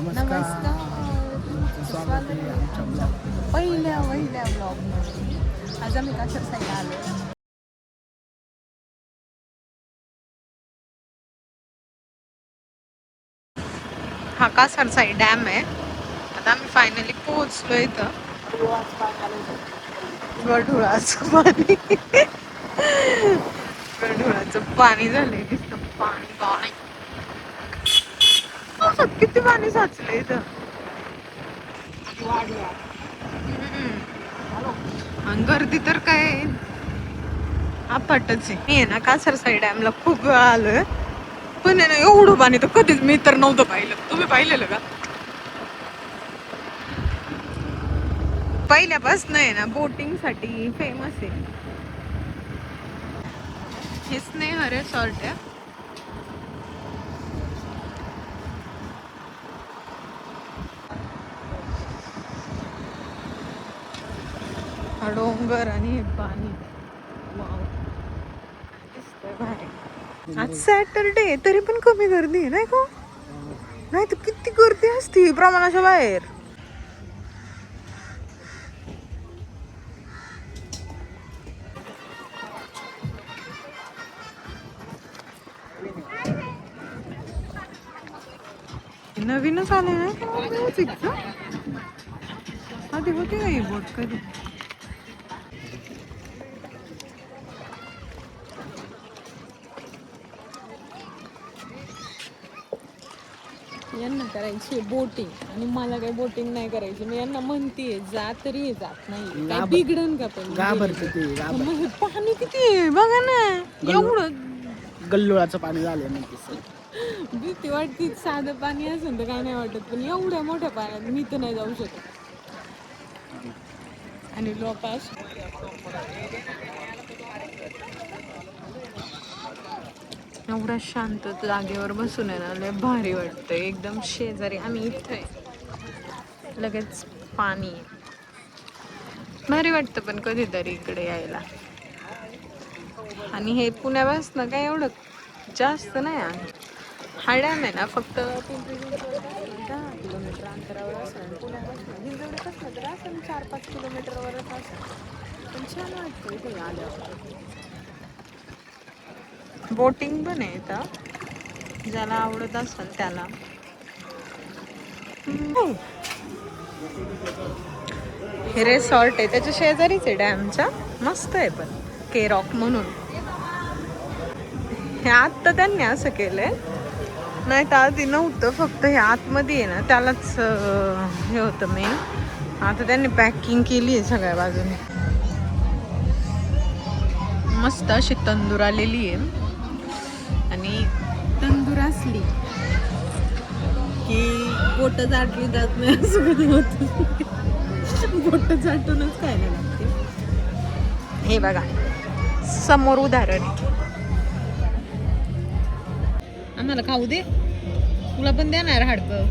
नमस्कार. तुमचं स्वागत आहे आमच्या ब्लॉग पहिल्या ब्लॉगमध्ये. आज आम्ही कासर साईडला आलो. हा कासर साईड डॅम आहे. आता आम्ही फायनली पोहोचलो इथं. गढुळाचं पाणी गढुळाचं पाणी झालंय. नुसतं पाणी पाणी. पावसात किती पाणी साचलंय इथं. आणि गर्दी तर काय आपटच आहे. मी आहे ना कासर साईड डॅमला खूप वेळा आलोय, पण आहे ना एवढं पाणी तर कधीच मी तर नव्हतं पाहिलं. तुम्ही पाहिलेलं का? पहिल्यापासून आहे ना बोटिंग साठी फेमस आहे. हे स्नेह रिसॉर्ट आहे. हा डोंगर आणि हे पाणी. वाव, दिसतंय बाहेर. आज सॅटरडे तरी पण कमी गर्दी आहे नाही का? नाही तर किती गर्दी असते प्रमाणाच्या बाहेर. नवीनच आले नाही का? आधी होती का ही बोट कधी? यांना करायची बोटिंग आणि मला काही बोटिंग नाही करायची. मी यांना म्हणतीये जा तरी जात नाही. काय बिघडन का? पण मग पाणी किती आहे बघा ना. एवढं गल्लोळाचं पाणी झालंय म्हणते. भीती वाटती. साधं पाणी असेल तर काही नाही वाटत, पण एवढ्या मोठ्या पाण्यात मी तर नाही जाऊ शकत. आणि लोक एवढ्या शांत जागेवर बसून आहे ना, लय भारी वाटतं. एकदम शेजारी आम्ही इथं आहे, लगेच पाणी. भारी वाटतं पण कधीतरी इकडे यायला. आणि हे पुण्यापासून काय एवढं जास्त नाही आहे. हा डॅम आहे ना फक्त 10 किलोमीटर अंतरावर असेल. पुण्यापासून हिंजवडीपासून तर असेल 4-5 किलोमीटरवरच असेल. पण छान वाटतं इथे आल्यावर. बोटिंग पण आहे इथं, ज्याला आवडत असेल त्याला. हे रिसॉर्ट आहे त्याच्या शेजारीच आहे डॅमच्या. मस्त आहे पण के रॉक म्हणून. हे आत्ता त्यांनी असं केलंय, नाही तर आधी नव्हतं. फक्त हे आतमध्ये आहे ना त्यालाच हे होतं मेन. आता त्यांनी पॅकिंग केली आहे सगळ्या बाजूने. मस्त अशी तंदूर आलेली आहे. आणि तंदूर असली की बोट चाटली जात नाही असं कधी होत. बोट चाटूनच खायला लागते. हे बघा समोर उदाहरण. आम्हाला खाऊ दे, तुला पण देणार हाडकं.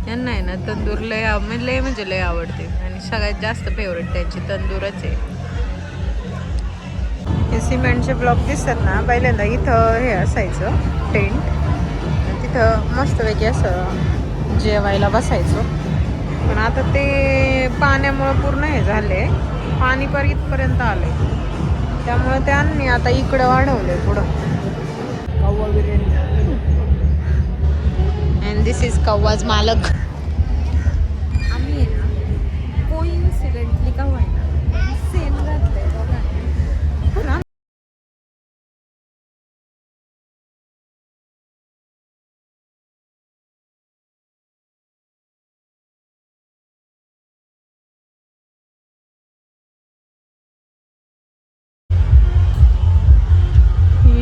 यांना आहे ना तंदूर लय म्हणजे लय आवडते. आणि सगळ्यात जास्त फेवरेट त्यांची तंदूरच आहे. हे सिमेंटचे ब्लॉक दिसतात ना, पहिल्यांदा इथं हे असायचं टेंट. तिथं मस्तपैकी असं जेवायला बसायचो. पण आता ते पाण्यामुळं पूर्ण हे झाले, पाणी पर इथपर्यंत आले. त्यामुळे त्यांनी आता इकडं वाढवलंय पुढं. कव्वा बिर्याणी. अँड दिस इज कव्वाज मालक. आम्ही आहे ना कोइन्सिडेंटली कव्वा आहे ना सेम घातलंय बघा.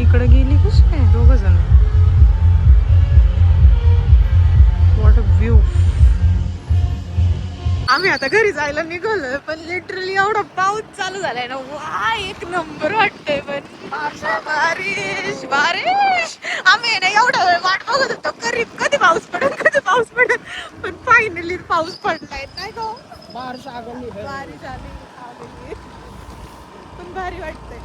इकडे गेली कशी काय दोघ जण. What a view. आम्ही आता घरी जायला निघालोय, पण लिटरली एवढा पाऊस चालू झालाय ना, वा एक नंबर वाटतंय. पण बारिश बारिश. आम्ही ना एवढा वेळ वाट बघत होतो कधी पाऊस पडेल. पण फायनली पाऊस पडलाय नाही का. बारिश आगली. बारिश आली. पण भारी वाटतंय.